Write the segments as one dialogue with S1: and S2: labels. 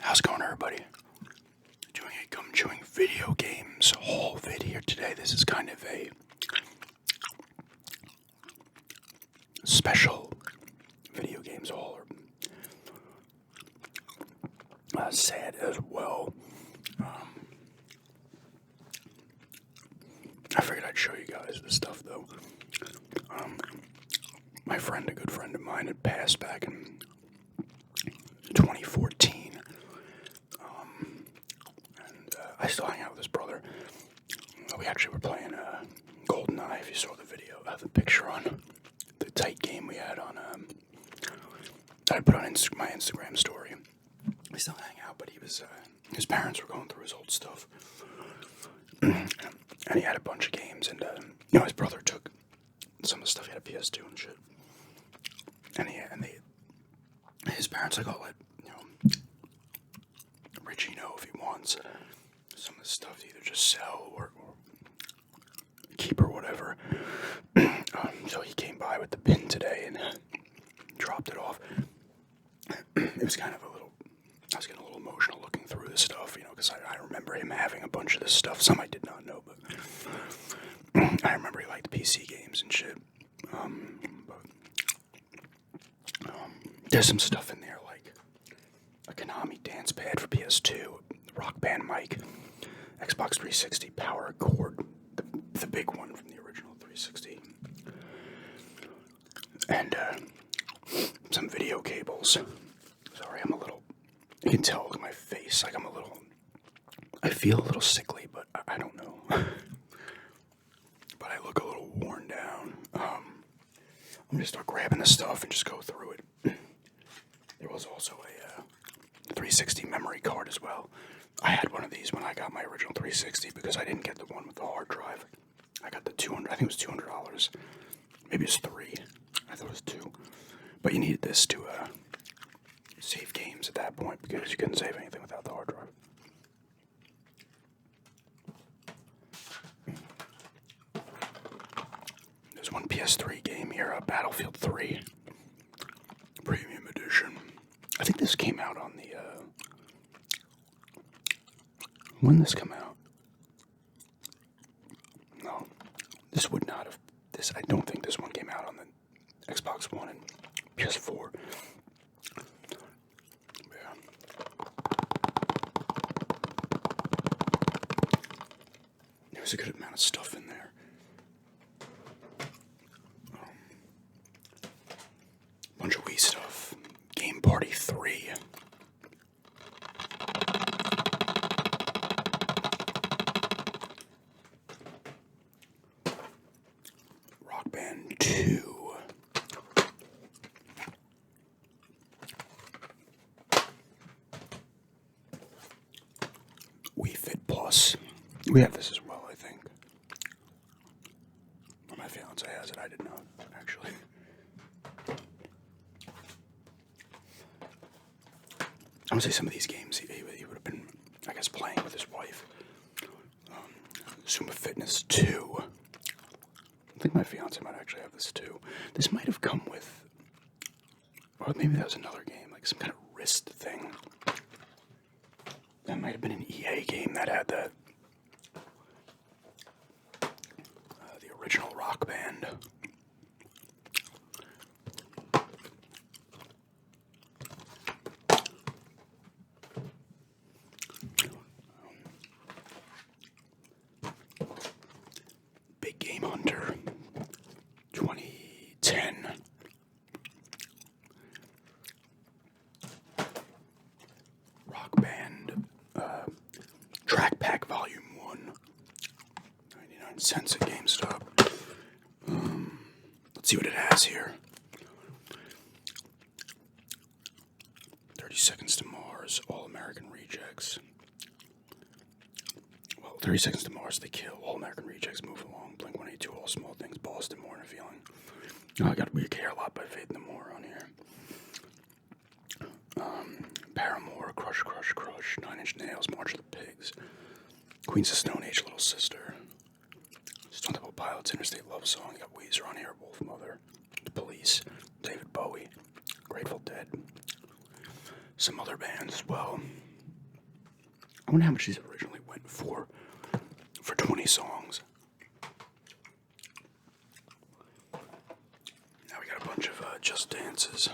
S1: How's it going, everybody? Doing a gum chewing video games haul video today. This is kind of a special video games haul, or sad as well. I figured I'd show you guys this stuff though. My friend, a good friend of mine, had passed back in 2014. I still hang out with his brother. We actually were playing GoldenEye, if you saw the video, the picture on the tight game we had on, that I put on my Instagram story. We still hang out, but he was, his parents were going through his old stuff. And he had a bunch of games, and, his brother took some of the stuff. He had a PS2 and shit. And his parents like, let, Richie know if he wants some of the stuff to either just sell or keep or whatever. So he came by with the bin today and dropped it off. It was kind of I was getting a little emotional looking through this stuff, because I remember him having a bunch of this stuff. Some I did not know, but I remember he liked PC games and shit. There's some stuff in there like a Konami dance pad for PS2, Rock Band mic, Xbox 360 power cord, the big one from the original 360, and some video cables. Sorry, you can tell, look at my face, like I feel a little sickly, but I don't know. But I look a little worn down. I'm gonna start grabbing the stuff and just go through it. There was also a 360 memory card as well. I had one of these when I got my original 360 because I didn't get the one with the hard drive. I got the $200, I think it was $200. Maybe it's $3. I thought it was $2. But you needed this to save games at that point because you couldn't save anything without the hard drive. There's one PS3 game here, Battlefield 3 Premium Edition. I think this came out on the, when did this come out? No, this would not have, I don't think this one came out on the Xbox One and PS4. Yeah. There's a good amount of stuff in there. Bunch of Wii stuff. Game Party 3. Rock Band 2. Wii Fit Plus. We have this as well, I think. My fiance has it. I did not, actually. I would say some of these games he would have been, I guess, playing with his wife. Zumba Fitness 2. I think my fiance might actually have this too. This might have come with, or maybe that was another game, like some kind of wrist thing. That might have been an EA game that had the original Rock Band. Big Game Hunter 2010. Rock Band Track Pack Volume 1. 99 cents at GameStop. Let's see what it has here. 30 Seconds to Mars, All American Rejects. Well, 30 Seconds to Mars, They Kill, All American Rejects, Move Along, Blink-182, All Small Things, Boston, More Than a Feeling. I got We Care a Lot by Faith No More on here. Paramore, Crush, Crush, Crush, Nine Inch Nails, March of the Pigs, Queens of Stone Age, Little Sister, Stone Temple Pilots, Interstate Love Song. You got Weezer on here, Wolfmother, The Police, David Bowie, Grateful Dead, some other bands as well. wonder how much these originally went for 20 songs. Now we got a bunch of Just Dances.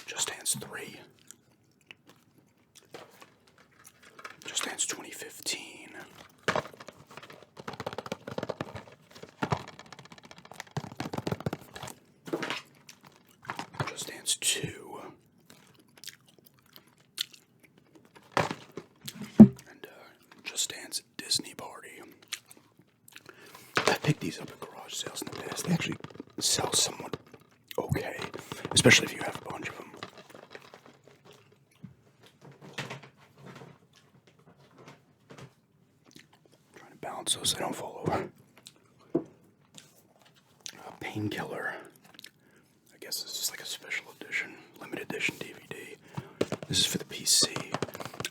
S1: Just Dance 3. Just Dance 2015. Just Dance 2. And Just Dance Disney Party. I picked these up at garage sales in the past. They actually sell somewhat okay, especially if you have a bunch of them. Trying to balance those so they don't fall over. Painkiller. I guess this is like a special edition, limited edition DVD. This is for the PC.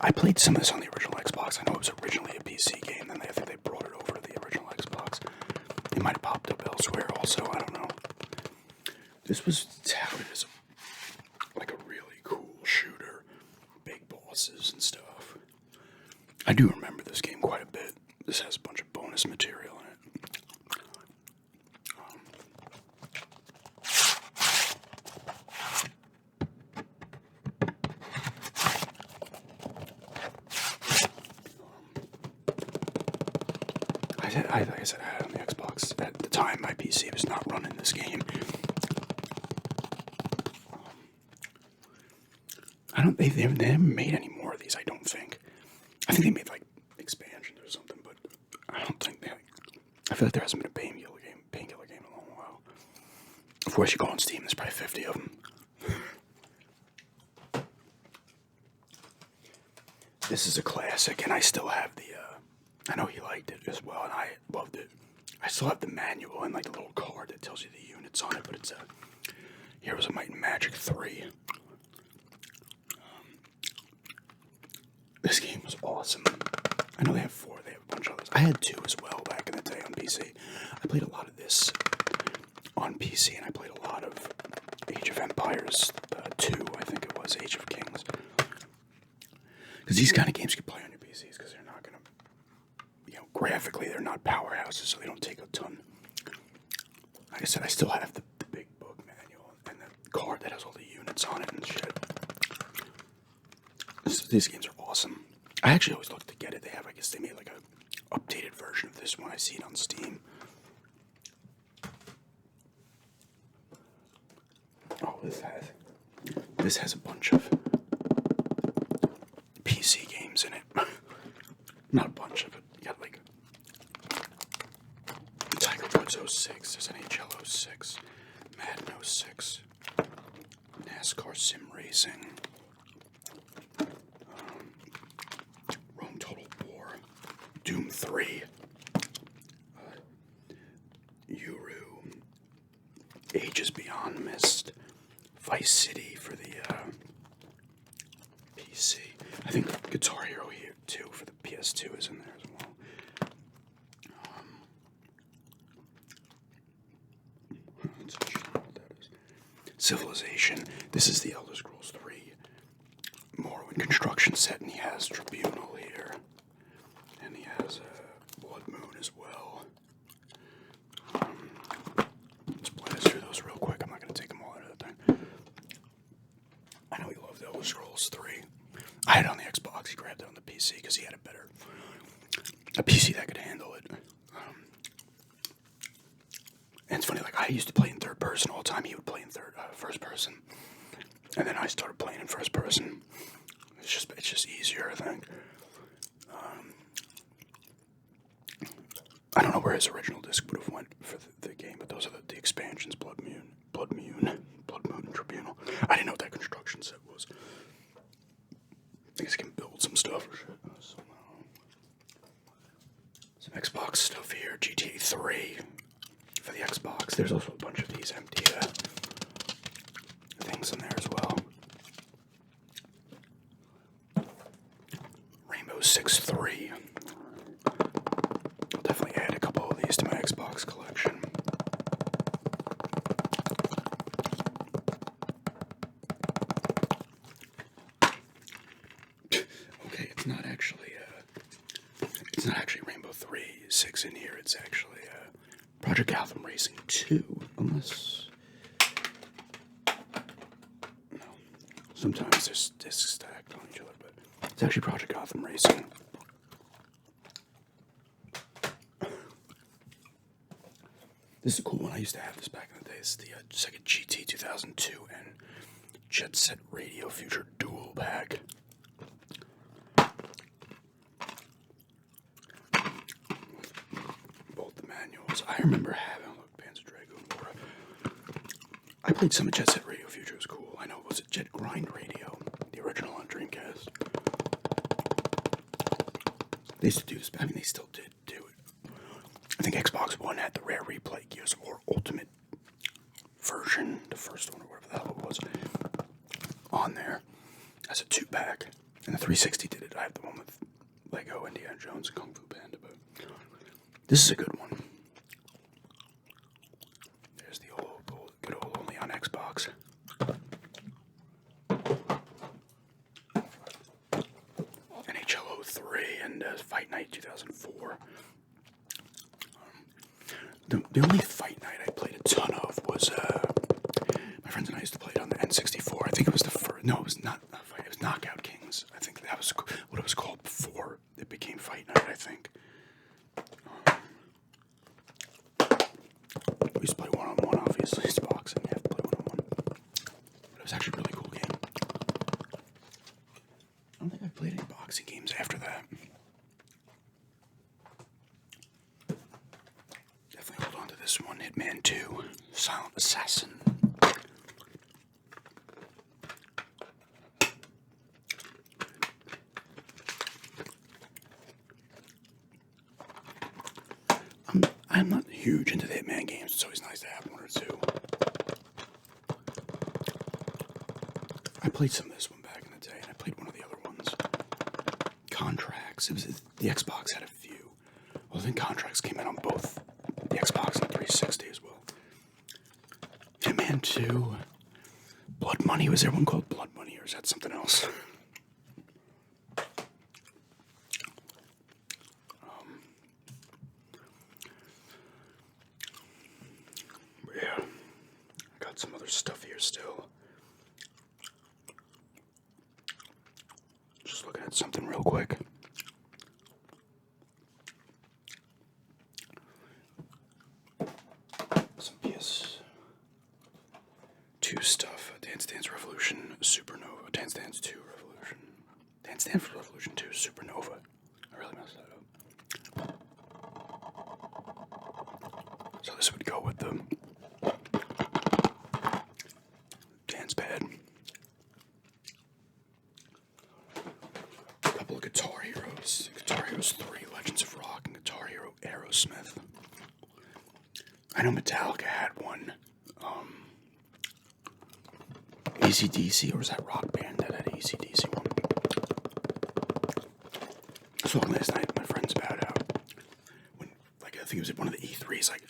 S1: I played some of this on the original Xbox. I know it was originally a PC game, then I think they brought it over to the original Xbox. It might have popped up elsewhere also, I don't know. This was touted as like a really cool shooter. Big bosses and stuff. I do remember this game quite a bit. This has a bunch of bonus material in it. Like I said, I had it on the Xbox. At the time, my PC was not running this game. They never made any more of these, I don't think. I think they made, like, expansions or something, but I don't think they, I feel like there hasn't been a painkiller game in a long while. Of course, you go on Steam, there's probably 50 of them. This is a classic, and I still have the, I know he liked it as well, and I loved it. I still have the manual and, like, the little card that tells you the units on it, but it's Heroes of Might and Magic 3. This game was awesome. I know they have 4, they have a bunch of others. I had 2 as well back in the day on PC. I played a lot of this on PC, and I played a lot of Age of Empires 2, I think it was, Age of Kings. Because these kind of games you can play on your PCs, because they're not going to, graphically, they're not powerhouses, so they don't take a ton. Like I said, I still have the big book manual and the card that has all the units on it and shit. These games are awesome. I actually always look to get it. I guess they made like a updated version of this when I see it on Steam. Oh, this has a bunch of PC games in it. Not a bunch of it. You got like Tiger Woods 06, there's NHL 06, Madden 06, NASCAR Sim Racing. Total War, Doom 3, Uru, Ages Beyond Mist, Vice City for the PC. I think Guitar Hero here 2 for the PS2 is in there as well. Let's see what that is. Civilization. This is the Elder Scrolls 3 Morrowind construction set, and he has Tribunal here. And he has Blood Moon as well. Let's blast through those real quick. I'm not going to take them all out of the thing. I know he loved Elder Scrolls 3. I had it on the Xbox. He grabbed it on the PC because he had a PC that could handle it. And it's funny, like I used to play in third person all the time. He would play in first person. And then I started playing in first person. It's just easier, I think. I don't know where his original disc would have went for the game, but those are the expansions: Blood Moon, and Tribunal. I didn't know what that construction set was. I guess I can build some stuff or shit. Some Xbox stuff here. GTA 3 for the Xbox. There's also a bunch of these empty things in there as well. Rainbow Six 3. I'll definitely add a couple of these to my Xbox collection. Project Gotham Racing 2, unless... No. Sometimes there's discs stacked on each other, but it's actually Project Gotham Racing. This is a cool one. I used to have this back in the day. It's the Sega GT 2002 and Jet Set Radio Future Dual Pack. Both the manuals. I remember having, look, Panzer Dragoon Laura. I played some of Jet Set Radio Future. It was cool. I know, was it Jet Grind Radio? The original on Dreamcast. They used to do this, I mean, they still did do it. I think Xbox One had the Rare Replay Gears of War Ultimate version, the first one or whatever the hell it was, on there as a 2-pack. And the 360 did it. I have the one with Lego, Indiana Jones, and Kung Fu Panda, but this is a good one. There's the good old only on Xbox. NHL 03 and Fight Night 2004. The only Fight Night I played a ton of was, my friends and I used to play it on the N64. I think it was the first, no, it was not Fight, it was Knockout Kings. I think that was what it was called before it became Fight Night, I think. We used to play one-on-one, obviously. It's boxing, you have to play one-on-one. But it was actually a really cool game. I don't think I played any boxing games after that. Definitely hold on to this one. Hitman 2, Silent Assassin. I'm not huge into the Hitman games. It's always nice to have one or two. I played some of this one back in the day, and I played one of the other ones. Contracts. The Xbox had a few. Well, I think Contracts came out on both the Xbox and the 360 as well. Hitman 2. Blood Money. Was there one called Blood Money, or is that something else? Yeah. I got some other stuff here still. Just looking at something real quick. Some PS2 stuff. Dance Dance Revolution, Supernova. Dance Dance 2 Revolution. Dance Dance Revolution 2 Supernova. I really messed that up. So this would go with the dance pad. A couple of Guitar Heroes. Guitar Heroes 3, Legends of Rock, and Guitar Hero Aerosmith. I know Metallica had one. AC/DC, or was that Rock Band that had AC/DC one? I was talking last night with my friends about how, when, like, I think it was at one of the E3s, like,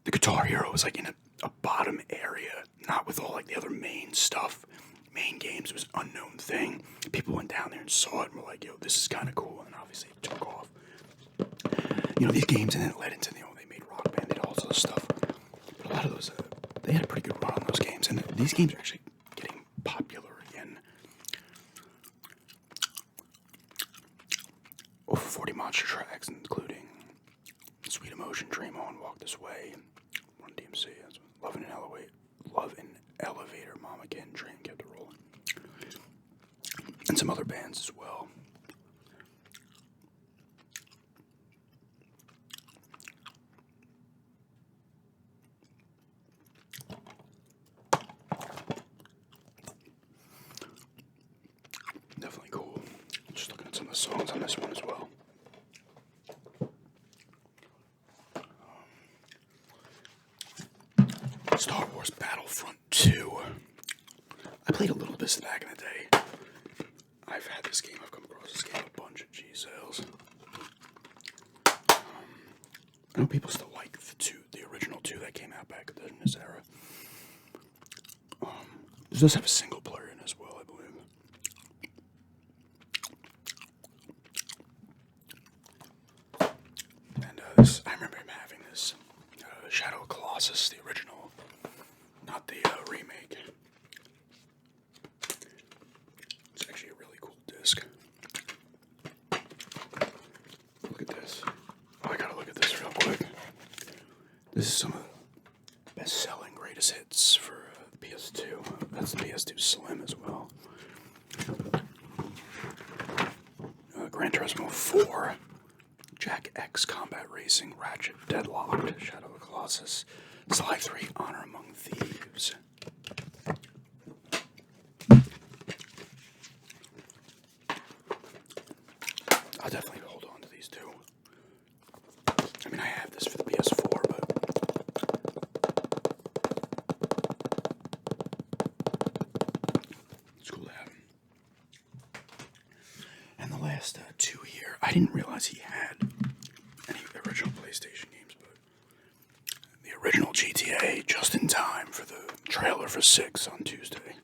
S1: the Guitar Hero was, like, in a bottom area, not with all, like, the other main stuff, main games. It was an unknown thing. People went down there and saw it and were like, yo, this is kind of cool, and obviously it took off. You know, these games, and then it led into, you know, they made Rock Band, they did all this other stuff. But a lot of those, they had a pretty good run on those games, and these games are actually getting popular again. Over 40 monster tracks, including Sweet Emotion, Dream On, Walk This Way, Run DMC, Love in an Elevator, Mama Again, Dream Kept It Rolling, and some other bands as well. Definitely cool. Just looking at some of the songs on this one as well. Star Wars Battlefront 2. I played a little bit back in the day. I've had this game. I've come across this game a bunch of G-sales. I know people still like the original 2 that came out back in this era. This does have a single player in as well, I believe. And I remember him having this. Greatest Hits for PS2. That's the PS2 Slim as well. Gran Turismo 4. Jak X Combat Racing. Ratchet Deadlocked. Shadow of the Colossus. Sly 3 Honor Among Thieves. I'll definitely hold on to these two. I mean, I have this for the PS4, but it's cool to have. And the last two here, I didn't realize he had any original PlayStation games, but the original GTA, just in time for the trailer for 6 on Tuesday.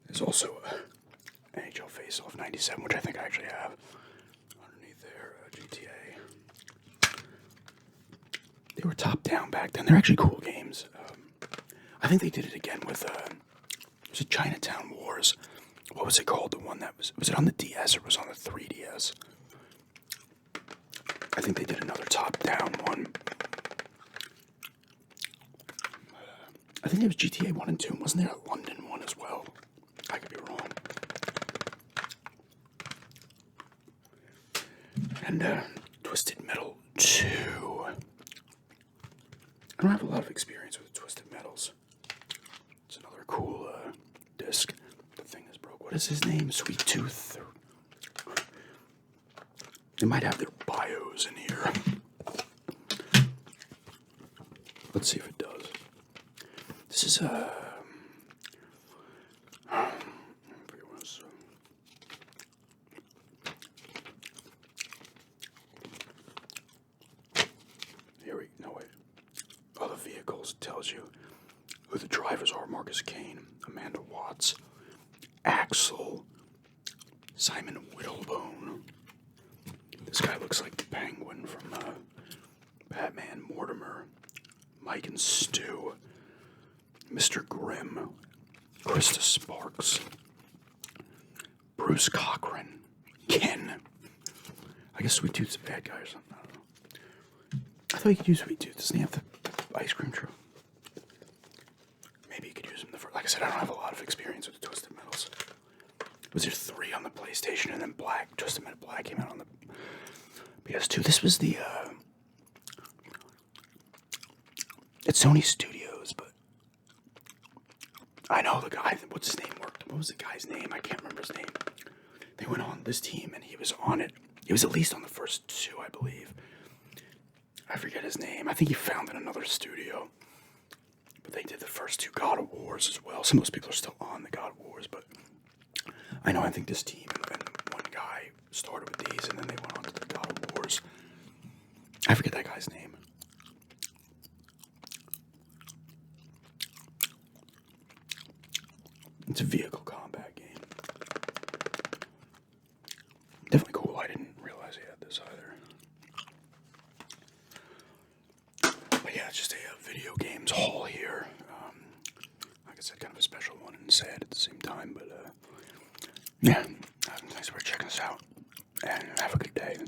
S1: There's also NHL Face Off 97, which I think I actually have underneath there, GTA. They were top down back then. They're actually cool games. I think they did it again with, was it Chinatown Wars? What was it called? The one that was it on the DS or was it on the 3DS? I think they did another top down one. I think it was GTA 1 and 2. Wasn't there a London one as well? I could be wrong. And Twisted Metal 2. I don't have a lot of experience with Twisted Metals. It's another cool disc. The thing is broke. What is his name? Sweet Tooth. They might have their bios in here. Let's see if it does. This is here we no wait. All the vehicles tells you who the drivers are: Marcus Kane, Amanda Watts, Axel, Simon Whittlebone. This guy looks like the Penguin from Batman. Mortimer, Mike and Stu, Mr. Grimm, Krista Sparks, Bruce Cochran, Ken. I guess Sweet Tooth's a bad guy or something. I don't know. I thought you could use Sweet Tooth. Doesn't he have the ice cream truck? Maybe you could use him the first. Like I said, I don't have a lot of experience with the Twisted Metals. Was there 3 on the PlayStation and then Black? Twisted Metal Black came out on the PS2. This was the it's Sony Studios, but I know the guy. What's his name? Worked. What was the guy's name? I can't remember his name. They went on this team, and he was on it. He was at least on the first 2, I believe. I forget his name. I think he founded another studio, but they did the first 2 God of Wars as well. Some of those people are still on the God of Wars, but I know. I think this team and one guy started with these, and then they went on to the God of Wars. I forget that guy's name. It's a vehicle combat game. Definitely cool. I didn't realize he had this either. But yeah, it's just a video games haul here. Like I said, kind of a special one and sad at the same time. But yeah, thanks for checking us out. And have a good day.